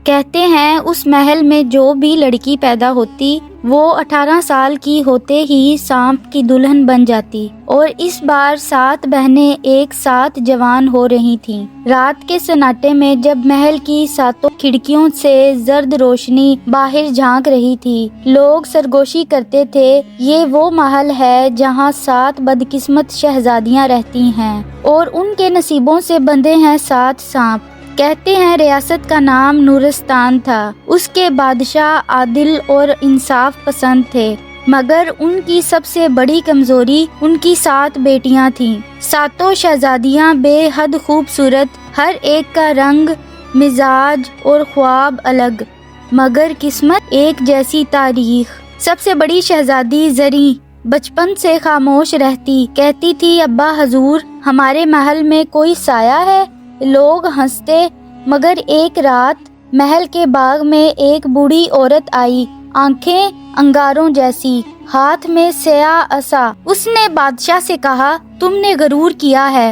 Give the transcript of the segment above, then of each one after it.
کہتے ہیں اس محل میں جو بھی لڑکی پیدا ہوتی وہ 18 سال کی ہوتے ہی سانپ کی دلہن بن جاتی، اور اس بار 7 بہنیں ایک ساتھ جوان ہو رہی تھیں۔ رات کے سناٹے میں جب محل کی 7 کھڑکیوں سے زرد روشنی باہر جھانک رہی تھی، لوگ سرگوشی کرتے تھے، یہ وہ محل ہے جہاں 7 بدقسمت شہزادیاں رہتی ہیں اور ان کے نصیبوں سے بندھے ہیں 7 سانپ۔ کہتے ہیں ریاست کا نام نورستان تھا، اس کے بادشاہ عادل اور انصاف پسند تھے، مگر ان کی سب سے بڑی کمزوری ان کی 7 بیٹیاں تھیں۔ 7 شہزادیاں بے حد خوبصورت، ہر ایک کا رنگ، مزاج اور خواب الگ، مگر قسمت ایک جیسی۔ تاریخ سب سے بڑی شہزادی زریں بچپن سے خاموش رہتی، کہتی تھی ابا حضور ہمارے محل میں کوئی سایہ ہے؟ لوگ ہنستے، مگر ایک رات محل کے باغ میں ایک بوڑھی عورت آئی، آنکھیں انگاروں جیسی، ہاتھ میں سیاہ عصا۔ اس نے بادشاہ سے کہا تم نے غرور کیا ہے،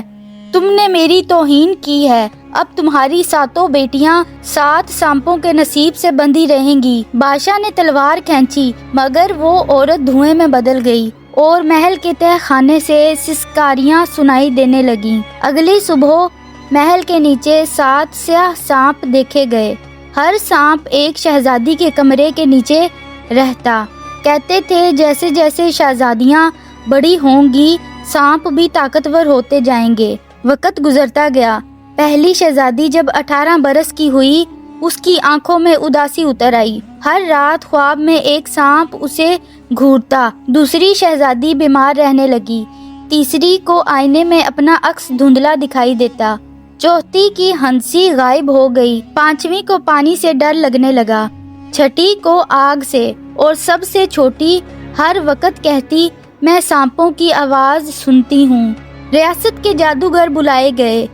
تم نے میری توہین کی ہے، اب تمہاری 7 بیٹیاں 7 سانپوں کے نصیب سے بندھی رہیں گی۔ بادشاہ نے تلوار کھینچی، مگر وہ عورت دھوئیں میں بدل گئی اور محل کے تہہ خانے سے سسکاریاں سنائی دینے لگیں۔ اگلی صبح محل کے نیچے 7 سیاہ سانپ دیکھے گئے، ہر سانپ ایک شہزادی کے کمرے کے نیچے رہتا۔ کہتے تھے جیسے جیسے شہزادیاں بڑی ہوں گی سانپ بھی طاقتور ہوتے جائیں گے۔ وقت گزرتا گیا، پہلی شہزادی جب 18 برس کی ہوئی اس کی آنکھوں میں اداسی اتر آئی، ہر رات خواب میں ایک سانپ اسے گھورتا۔ دوسری شہزادی بیمار رہنے لگی، تیسری کو آئینے میں اپنا عکس دھندلا دکھائی دیتا، چوتھی کی ہنسی غائب ہو گئی، پانچویں کو پانی سے ڈر لگنے لگا، چھٹی کو آگ سے، اور سب سے چھوٹی ہر وقت کہتی میں سانپوں کی آواز سنتی ہوں۔ ریاست کے جادوگر بلائے گئے،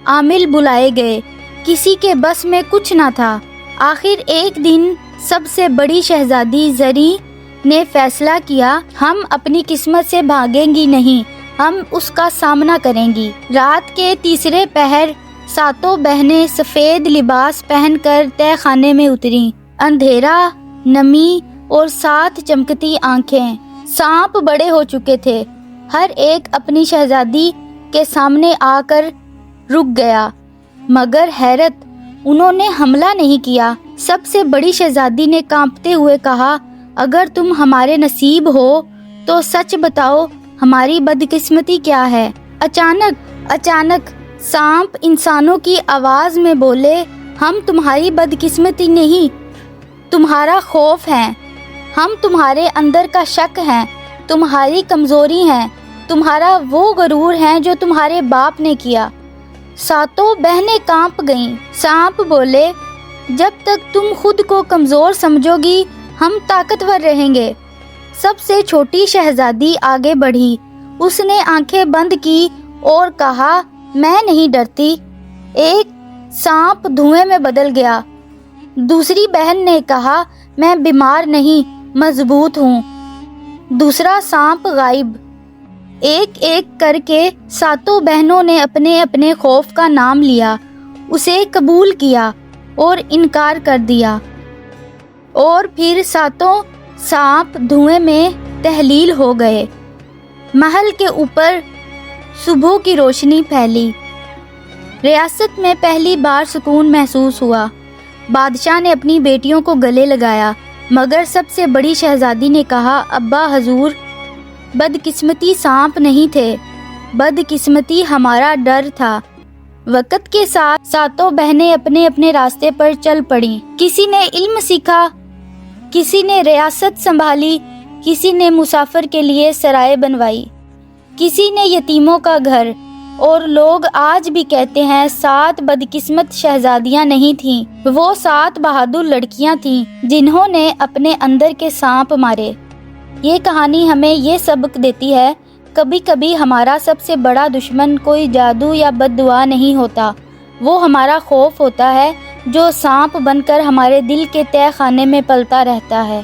عامل بلائے گئے، کسی کے بس میں کچھ نہ تھا۔ آخر ایک دن سب سے بڑی شہزادی زریں نے فیصلہ کیا ہم اپنی قسمت سے بھاگیں گی نہیں، ہم اس کا سامنا کریں گی۔ رات کے تیسرے پہر 7 بہنیں سفید لباس پہن کر تہہ خانے میں اتریں، اندھیرا، نمی اور 7 چمکتی آنکھیں۔ سانپ بڑے ہو چکے تھے، ہر ایک اپنی شہزادی کے سامنے آ کر رک گیا، مگر حیرت انہوں نے حملہ نہیں کیا۔ سب سے بڑی شہزادی نے کانپتے ہوئے کہا اگر تم ہمارے نصیب ہو تو سچ بتاؤ ہماری بدقسمتی کیا ہے؟ اچانک سانپ انسانوں کی آواز میں بولے ہم تمہاری بدقسمتی نہیں، تمہارا خوف ہیں، ہم تمہارے اندر کا شک ہیں، تمہاری کمزوری ہیں، تمہارا وہ غرور ہے جو تمہارے باپ نے کیا۔ 7 بہنیں کانپ گئیں۔ سانپ بولے جب تک تم خود کو کمزور سمجھو گی ہم طاقتور رہیں گے۔ سب سے چھوٹی شہزادی آگے بڑھی، اس نے آنکھیں بند کی اور کہا میں نہیں ڈرتی۔ ایک سانپ دھوئیں میں بدل گیا۔ دوسری بہن نے کہا میں بیمار نہیں، مضبوط ہوں۔ دوسرا سانپ غائب۔ ایک ایک کر کے 7 بہنوں نے اپنے اپنے خوف کا نام لیا، اسے قبول کیا اور انکار کر دیا، اور پھر 7 سانپ دھوئیں میں تحلیل ہو گئے۔ محل کے اوپر صبح کی روشنی پھیلی، ریاست میں پہلی بار سکون محسوس ہوا۔ بادشاہ نے اپنی بیٹیوں کو گلے لگایا، مگر سب سے بڑی شہزادی نے کہا ابا حضور بدقسمتی سانپ نہیں تھے، بدقسمتی ہمارا ڈر تھا۔ وقت کے ساتھ 7 بہنیں اپنے اپنے راستے پر چل پڑیں، کسی نے علم سیکھا، کسی نے ریاست سنبھالی، کسی نے مسافر کے لیے سرائے بنوائی، کسی نے یتیموں کا گھر۔ اور لوگ آج بھی کہتے ہیں 7 بدقسمت شہزادیاں نہیں تھیں، وہ 7 بہادر لڑکیاں تھیں جنہوں نے اپنے اندر کے سانپ مارے۔ یہ کہانی ہمیں یہ سبق دیتی ہے کبھی کبھی ہمارا سب سے بڑا دشمن کوئی جادو یا بد دعا نہیں ہوتا، وہ ہمارا خوف ہوتا ہے جو سانپ بن کر ہمارے دل کے تہہ خانے میں پلتا رہتا ہے۔